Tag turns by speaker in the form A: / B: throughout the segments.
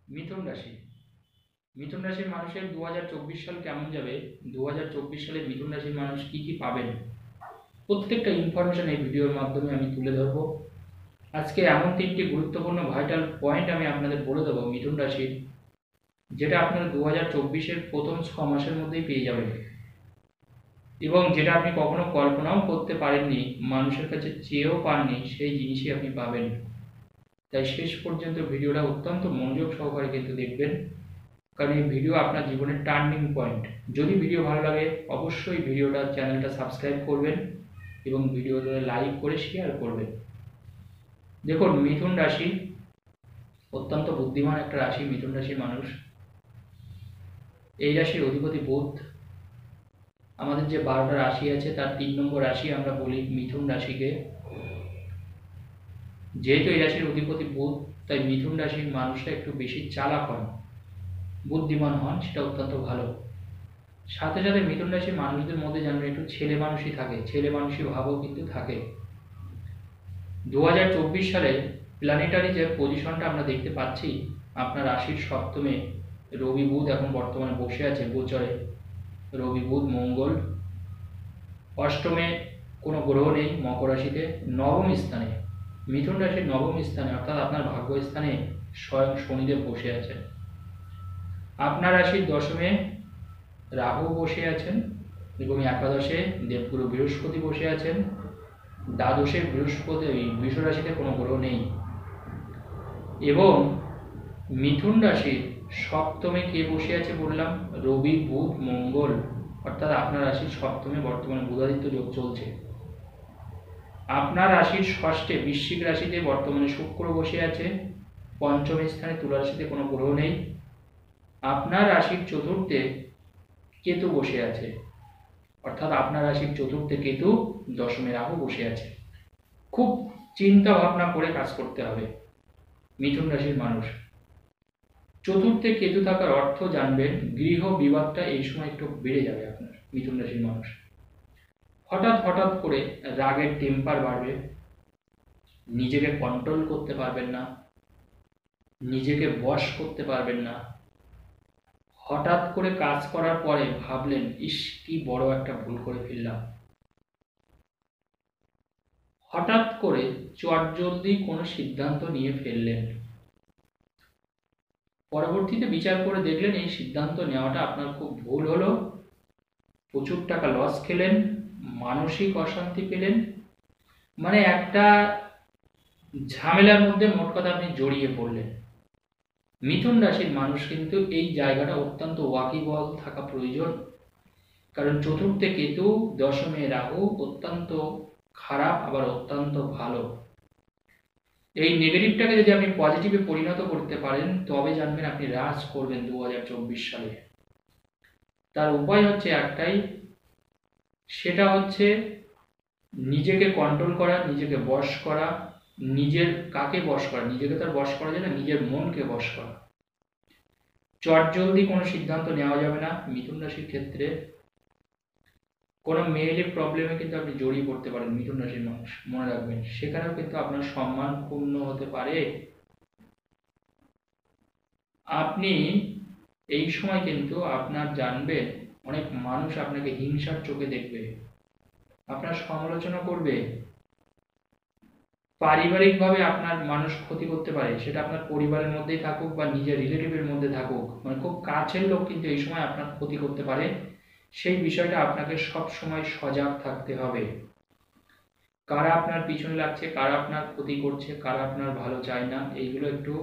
A: মিথুন রাশি। মিথুন রাশির মানুষের 2024 সাল কেমন যাবে, 2024 সালে মিথুন রাশির মানুষ কি কি পাবেন, প্রত্যেকটা ইনফরমেশন এই ভিডিওর মাধ্যমে আমি তুলে ধরবো। আজকে এমন তিনটি গুরুত্বপূর্ণ ভাইটাল পয়েন্ট আমি আপনাদের বলে দেবো মিথুন রাশির, যেটা আপনারা 2024-এর প্রথম 6 মাসের মধ্যেই পেয়ে যাবেন এবং যেটা আপনি কখনো কল্পনাও করতে পারেননি, মানুষের কাছে চেয়েও পাননি, সেই জিনিসই আপনি পাবেন। তাই শেষ পর্যন্ত ভিডিওটা অত্যন্ত মনোযোগ সহকারে কিন্তু দেখবেন, কারণ এই ভিডিও আপনার জীবনের টার্নিং পয়েন্ট। যদি ভিডিও ভালো লাগে অবশ্যই চ্যানেলটা সাবস্ক্রাইব করবেন এবং ভিডিওটা লাইক করে শেয়ার করবেন। দেখুন, মিথুন রাশি অত্যন্ত বুদ্ধিমান একটা রাশি। মিথুন রাশির মানুষ, এই রাশির অধিপতি বুধ। আমাদের যে 12টা রাশি আছে তার 3 নম্বর রাশি আমরা বলি মিথুন রাশিকে। যেহেতু এই রাশির অধিপতি বুধ, তাই মিথুন রাশির মানুষরা একটু বেশি চালাক হন, বুদ্ধিমান হন, সেটা অত্যন্ত ভালো। সাথে সাথে মিথুন রাশির মানুষদের মধ্যে জানবেন একটু ছেলে মানুষই থাকে, ছেলে মানুষই ভাবও কিন্তু থাকে। 2024 সালে প্ল্যানেটারি যে পজিশনটা আমরা দেখতে পাচ্ছি, আপনার রাশির সপ্তমে রবি বুধ এখন বর্তমানে বসে আছে গোচরে। রবি বুধ মঙ্গল। অষ্টমে কোনো গ্রহ নেই, মকর রাশিতে। নবম স্থানে, মিথুন রাশির নবম স্থানে অর্থাৎ আপনার ভাগ্য স্থানে স্বয়ং শনিদেব বসে আছেন। আপনার রাশির দশমে রাহু বসে আছেন এবং একাদশে দেবগুরু বৃহস্পতি বসে আছেন। দ্বাদশে বৃহস্পতি, বৃষ রাশিতে কোনো গ্রহ নেই। এবং মিথুন রাশির সপ্তমে কে বসে আছে বললাম? রবি বুধ মঙ্গল, অর্থাৎ আপনার রাশির সপ্তমে বর্তমানে বুধাদিত্য যোগ চলছে। আপনার রাশির ষষ্ঠে বৃশ্চিক রাশিতে বর্তমানে শুক্র বসে আছে। পঞ্চম স্থানে তুলা রাশিতে কোনো গ্রহ নেই। আপনার রাশির চতুর্থে কেতু বসে আছে, অর্থাৎ আপনার রাশির চতুর্থে কেতু, দশমে রাহু বসে আছে। খুব চিন্তা ভাবনা করে কাজ করতে হবে মিথুন রাশির মানুষ। চতুর্থে কেতু থাকার অর্থ জানবেন, গৃহ বিবাদটা এই সময় একটু বেড়ে যাবে আপনার মিথুন রাশির মানুষ। হঠাৎ করে রাগের টেম্পার বাড়বে, নিজেকে কন্ট্রোল করতে পারবেন না, নিজেকে বশ করতে পারবেন না। হঠাৎ করে কাজ করার পরে ভাবলেন, ইস কি বড় একটা ভুল করে ফেললাম। হঠাৎ করে চটজলদি কোনো সিদ্ধান্ত নিয়ে ফেললেন, পরবর্তীতে বিচার করে দেখলেন এই সিদ্ধান্ত নেওয়াটা আপনার খুব ভুল হলো, প্রচুর টাকা লস খেলেন, মানসিক অশান্তি পেলেন, মানে একটা ঝামেলার মধ্যে মোট কথা আপনি জড়িয়ে পড়লেন। মিথুন রাশির মানুষ কিন্তু এই জায়গাটা অত্যন্ত ওয়াকিবহাল থাকা প্রয়োজন, কারণ চতুর্থে কেতু, দশমে রাহু অত্যন্ত খারাপ আবার অত্যন্ত ভালো। এই নেগেটিভটাকে যদি আপনি পজিটিভে পরিণত করতে পারেন তবে জানবেন আপনি রাজ করবেন 2024 সালে। তার উপায় হচ্ছে একটাই, সেটা হচ্ছে নিজেকে কন্ট্রোল করা, নিজেকে বশ করা। নিজের কাকে বশ করা? নিজেকে তো আর বশ করা যায় না, নিজের মনকে বশ করা। চটজলদি কোনো সিদ্ধান্ত নেওয়া যাবে না মিথুন রাশির ক্ষেত্রে। কোনো মেয়েলি প্রবলেমে কিন্তু আপনি জড়িয়ে পড়তে পারেন মিথুন রাশির মানুষ, মনে রাখবেন, সেখানেও কিন্তু আপনার সম্মান ক্ষুণ্ণ হতে পারে। আপনি এই সময় কিন্তু আপনার জানবেন অনেক মানুষ আপনাকে হিংসার চোখে দেখবে, আপনার সমালোচনা করবে, পারিবারিকভাবে আপনার মানুষ ক্ষতি করতে পারে, সেটা আপনার পরিবারের মধ্যেই থাকুক বা নিজের রিলেটিভের মধ্যে থাকুক, মানে খুব কাছের লোক কিন্তু এই সময় আপনার ক্ষতি করতে পারে। সেই বিষয়টা আপনাকে সব সময় সজাগ থাকতে হবে। কারা আপনার পিছনে লাগছে, কারা আপনার ক্ষতি করছে, কারা আপনার ভালো চায় না, এইগুলো একটু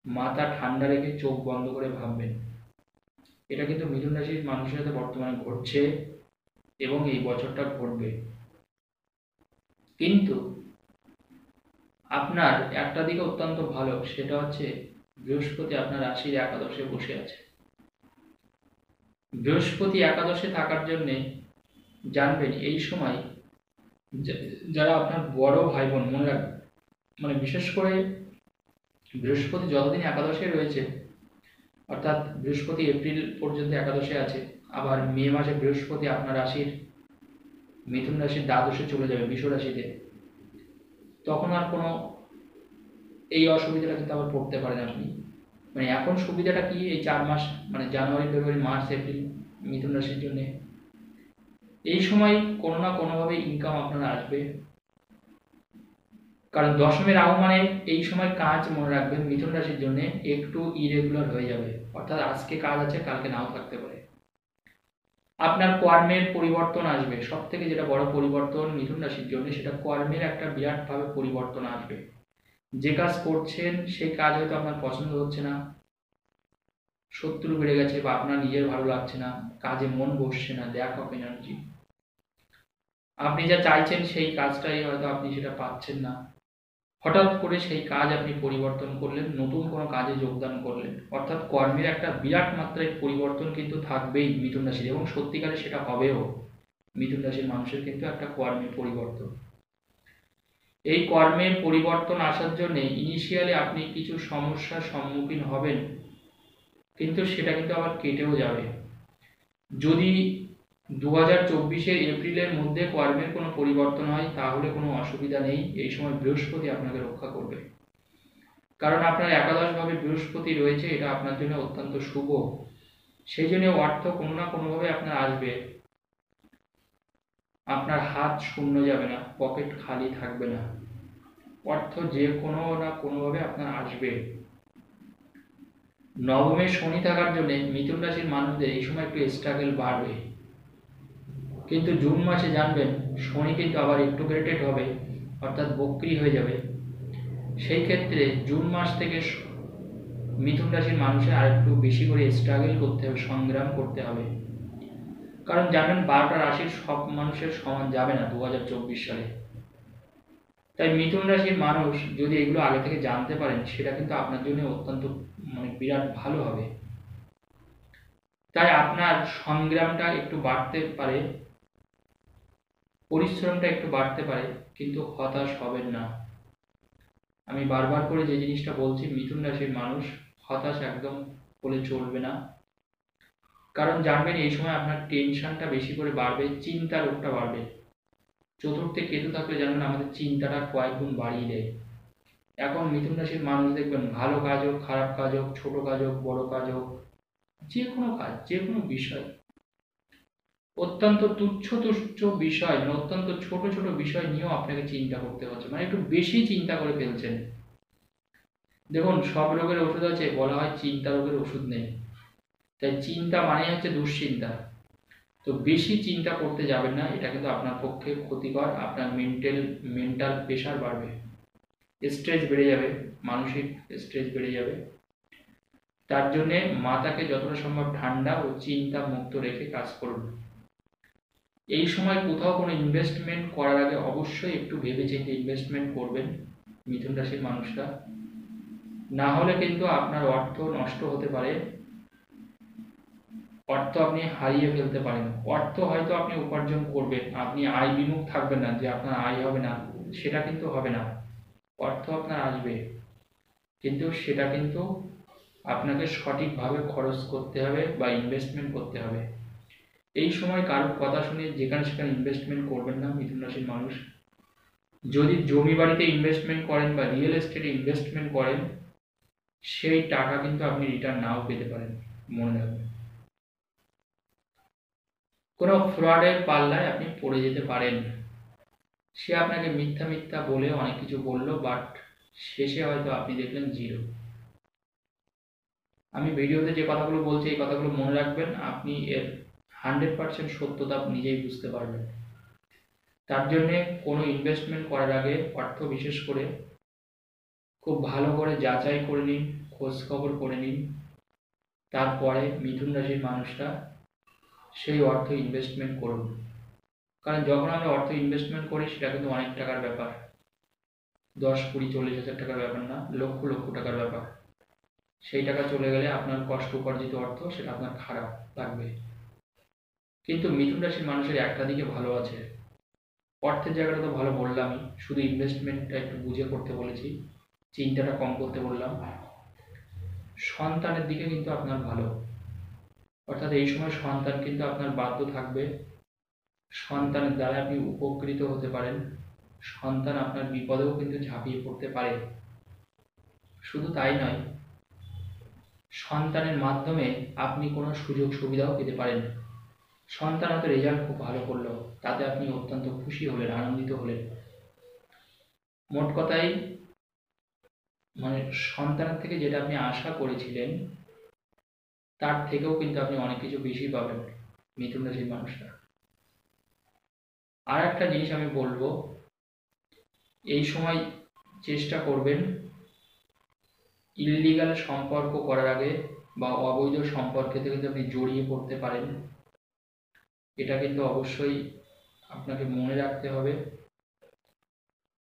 A: মাথা ঠান্ডা রেখে চোখ বন্ধ করে ভাববেন। এটা কিন্তু মিথুন রাশির মানুষের সাথে বর্তমানে ঘটছে এবং এই বছরটা ঘটবে। কিন্তু আপনার একটা দিকে অত্যন্ত ভালো, সেটা হচ্ছে বৃহস্পতি আপনার রাশির একাদশে বসে আছে। বৃহস্পতি একাদশে থাকার জন্য জানবেন এই সময় যারা আপনার বড় ভাই বোন, মনে রাখবেন, মানে বিশেষ করে বৃহস্পতি যতদিন একাদশে রয়েছে, অর্থাৎ বৃহস্পতি এপ্রিল পর্যন্ত একাদশে আছে, আবার মে মাসে বৃহস্পতি আপনার রাশির মিথুন রাশির দ্বাদশে চলে যাবে, বৃষ রাশিতে। তখন আর কোনো এই অসুবিধাটা কিন্তু আবার পড়তে পারেন আপনি। মানে এখন সুবিধাটা কি, এই 4 মাস মানে জানুয়ারি, ফেব্রুয়ারি, মার্চ, এপ্রিল মিথুন রাশির জন্য এই সময় কোনো না কোনোভাবে ইনকাম আপনার আসবে। কারণ দশমে রাহু মানে এই সময় কাজ, মনে রাখবেন, মিথুন রাশির জন্য একটু ইরেগুলার হয়ে যাবে, অর্থাৎ আজকে কাজ আছে কালকে নাও থাকতে পারে। আপনার কর্মের পরিবর্তন আসবে, সব থেকে যেটা বড় পরিবর্তন মিথুন রাশির জন্য, সেটা কর্মের একটা বিরাটভাবে পরিবর্তন আসবে। যে কাজ করছেন সেই কাজ হয়তো আপনার পছন্দ হচ্ছে না, শত্রু বেড়ে গেছে, বা আপনার নিজের ভালো লাগছে না, কাজে মন বসছে না, ল্যাক অফ এনার্জি। আপনি যা চাইছেন সেই কাজটাই হয়তো আপনি সেটা পাচ্ছেন না, হঠাৎ করে সেই কাজ আপনি পরিবর্তন করলেন, নতুন কোনো কাজে যোগদান করলেন, অর্থাৎ কর্মের একটা বিরাট মাত্রায় পরিবর্তন কিন্তু থাকবেই মিথুন রাশির, এবং সত্যিকারে সেটা হবেও। মিথুন রাশির মানুষের কিন্তু একটা কর্মের পরিবর্তন, এই কর্মের পরিবর্তন আসার জন্য ইনিশিয়ালি আপনি কিছু সমস্যার সম্মুখীন হবেন, কিন্তু সেটা কিন্তু আবার কেটেও যাবে। যদি 2024 এপ্রিলের মধ্যে কর্মের কোনো পরিবর্তন হয় তাহলে কোনো অসুবিধা নেই, এই সময় বৃহস্পতি আপনাকে রক্ষা করবে। কারণ আপনার একাদশভাবে বৃহস্পতি রয়েছে, এটা আপনার জন্য অত্যন্ত শুভ। সেই জন্য অর্থ কোনো না কোনোভাবে আপনার আসবে, আপনার হাত শূন্য যাবে না, পকেট খালি থাকবে না, অর্থ যে কোনো না কোনোভাবে আপনার আসবে। নবমে শনি থাকার জন্য মিথুন রাশির মানুষদের এই সময় একটু স্ট্রাগল বাড়বে, কিন্তু জুন মাসে জানবেন শনি কিন্তু আবার ইন্টিগ্রেটেড হবে, অর্থাৎ বক্রি হয়ে যাবে। সেই ক্ষেত্রে জুন মাস থেকে মিথুন রাশির মানুষের আর একটু বেশি করে স্ট্রাগল করতে হবে, সংগ্রাম করতে হবে। কারণ জানেন 12টা রাশির সব মানুষের সমান যাবে না 2024 সালে। তাই মিথুন রাশির মানুষ যদি এগুলো আগে থেকে জানতে পারেন, সেটা কিন্তু আপনার জন্য অত্যন্ত বিরাট ভালো হবে। তাই আপনার সংগ্রামটা একটু বাড়তে পারে, পরিশ্রমটা একটু বাড়তে পারে, কিন্তু হতাশ হবেন না। আমি বারবার করে যে জিনিসটা বলছি, মিথুন রাশির মানুষ হতাশ একদম হলে চলবে না। কারণ জানবেন এই সময় আপনার টেনশনটা বেশি করে বাড়বে, চিন্তা রোগটা বাড়বে। চতুর্থে কেতু থাকলে জানবেন আমাদের চিন্তাটা কয়েক গুণ বাড়িয়ে দেয়। এখন মিথুন রাশির মানুষ দেখবেন ভালো কাজ হোক, খারাপ কাজ হোক, ছোট কাজ হোক, বড় কাজ হোক, যে কোনো কাজ, যে কোনো বিষয়, অত্যন্ত তুচ্ছ তুচ্ছ বিষয়, মানে অত্যন্ত ছোট ছোট বিষয় নিয়েও আপনাকে চিন্তা করতে হচ্ছে, মানে একটু বেশি চিন্তা করে ফেলছেন। দেখুন, সব রোগের ওষুধ আছে, বলা হয় চিন্তা রোগের ওষুধ নেই। তাই চিন্তা মানে হচ্ছে দুশ্চিন্তা। তো বেশি চিন্তা করতে যাবেন না, এটা কিন্তু আপনার পক্ষে ক্ষতিকর। আপনার মেন্টাল প্রেশার বাড়বে, স্ট্রেস বেড়ে যাবে, মানসিক স্ট্রেস বেড়ে যাবে। তার জন্যে মাথাকে যতটা সম্ভব ঠান্ডা ও চিন্তা মুক্ত রেখে কাজ করুন। এই সময় কোথাও কোনো ইনভেস্টমেন্ট করার আগে অবশ্যই একটু ভেবেচিন্তে ইনভেস্টমেন্ট করবেন মিথুন রাশির মানুষরা, না হলে কিন্তু আপনার অর্থ নষ্ট হতে পারে, অর্থ আপনি হারিয়ে ফেলতে পারেন। অর্থ হয়তো আপনি উপার্জন করবেন, আপনি আয় বিমুখ থাকবেন না, যে আপনার আয় হবে না সেটা কিন্তু হবে না। অর্থ আপনার আসবে, কিন্তু সেটা কিন্তু আপনাকে সঠিকভাবে খরচ করতে হবে বা ইনভেস্টমেন্ট করতে হবে। এই সময় কারোর কথা শুনে যেখানে সেখানে ইনভেস্টমেন্ট করবেন না মিথুন রাশির মানুষ। যদি জমি বাড়িতে ইনভেস্টমেন্ট করেন বা রিয়েল এস্টেটে ইনভেস্টমেন্ট করেন, সেই টাকা কিন্তু আপনি রিটার্ন নাও পেতে পারেন, মনে রাখবেন। কোনো ফ্রডের পাল্লায় আপনি পড়ে যেতে পারেন। সে আপনাকে মিথ্যা মিথ্যা বলে অনেক কিছু বলল, বাট শেষে হয়তো আপনি দেখলেন জিরো। আমি ভিডিওতে যে কথাগুলো বলছি এই কথাগুলো মনে রাখবেন, আপনি এর 100% সত্যতা নিজেই বুঝতে পারবেন। তার জন্যে কোনো ইনভেস্টমেন্ট করার আগে অর্থ বিশেষ করে খুব ভালো করে যাচাই করে নিন, খোঁজ খবর করে নিন, তারপরে মিথুন রাশির মানুষরা সেই অর্থ ইনভেস্টমেন্ট করুন। কারণ যখন আমরা অর্থ ইনভেস্টমেন্ট করি সেটা কিন্তু অনেক টাকার ব্যাপার, 10, 20, 40 হাজার টাকার ব্যাপার না, লক্ষ লক্ষ টাকার ব্যাপার। সেই টাকা চলে গেলে আপনার কষ্ট উপার্জিত অর্থ সেটা আপনার খারাপ লাগবে। কিন্তু মিথুন রাশির মানুষের একটা দিকে ভালো আছে, অর্থের জায়গাটা তো ভালো বললামই, শুধু ইনভেস্টমেন্টটা একটু বুঝে করতে বলেছি, চিন্তাটা কম করতে বললাম। সন্তানের দিকে কিন্তু আপনার ভালো, অর্থাৎ এই সময় সন্তান কিন্তু আপনার বাধ্য থাকবে, সন্তানের দ্বারা আপনি উপকৃত হতে পারেন, সন্তান আপনার বিপদেও কিন্তু ঝাঁপিয়ে পড়তে পারে। শুধু তাই নয়, সন্তানের মাধ্যমে আপনি কোনো সুযোগ সুবিধাও পেতে পারেন। সন্তান হয়তো রেজাল্ট খুব ভালো করলো, তাতে আপনি অত্যন্ত খুশি হলেন, আনন্দিত হলেন। মোট কথাই মানে সন্তানের থেকে যেটা আপনি আশা করেছিলেন তার থেকেও কিন্তু আপনি অনেক কিছু বেশি পাবেন মিথুন রাশির মানুষরা। আর একটা জিনিস আমি বলবো, এই সময় চেষ্টা করবেন ইললিগাল সম্পর্ক করার আগে বা অবৈধ সম্পর্কে থেকে যদি আপনি জড়িয়ে পড়তে পারেন, এটা কিন্তু অবশ্যই আপনাকে মনে রাখতে হবে।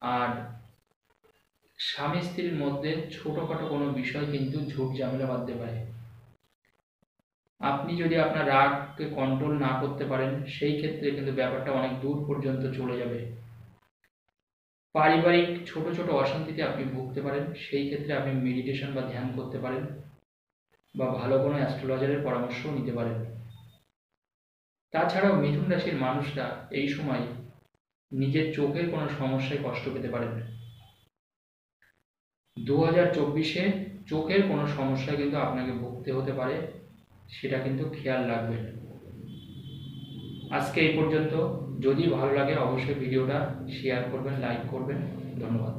A: আর স্বামী স্ত্রীর মধ্যে ছোটখাটো কোনো বিষয় কিন্তু ঝুট ঝামেলা বাঁধতে পারে। আপনি যদি আপনার রাগকে কন্ট্রোল না করতে পারেন, সেই ক্ষেত্রে কিন্তু ব্যাপারটা অনেক দূর পর্যন্ত চলে যাবে। পারিবারিক ছোট ছোট অশান্তিতে আপনি ভুগতে পারেন, সেই ক্ষেত্রে আপনি মেডিটেশন বা ধ্যান করতে পারেন বা ভালো কোনো অ্যাস্ট্রোলজারের পরামর্শও নিতে পারেন। তাছাড়াও মিথুন রাশির মানুষরা এই সময় নিজের চোখের কোনো সমস্যায় কষ্ট পেতে পারেন। 2024-এ চোখের কোনো সমস্যায় কিন্তু আপনাকে ভুগতে হতে পারে, সেটা কিন্তু খেয়াল রাখবেন। আজকে এই পর্যন্ত। যদি ভালো লাগে অবশ্যই ভিডিওটা শেয়ার করবেন, লাইক করবেন। ধন্যবাদ।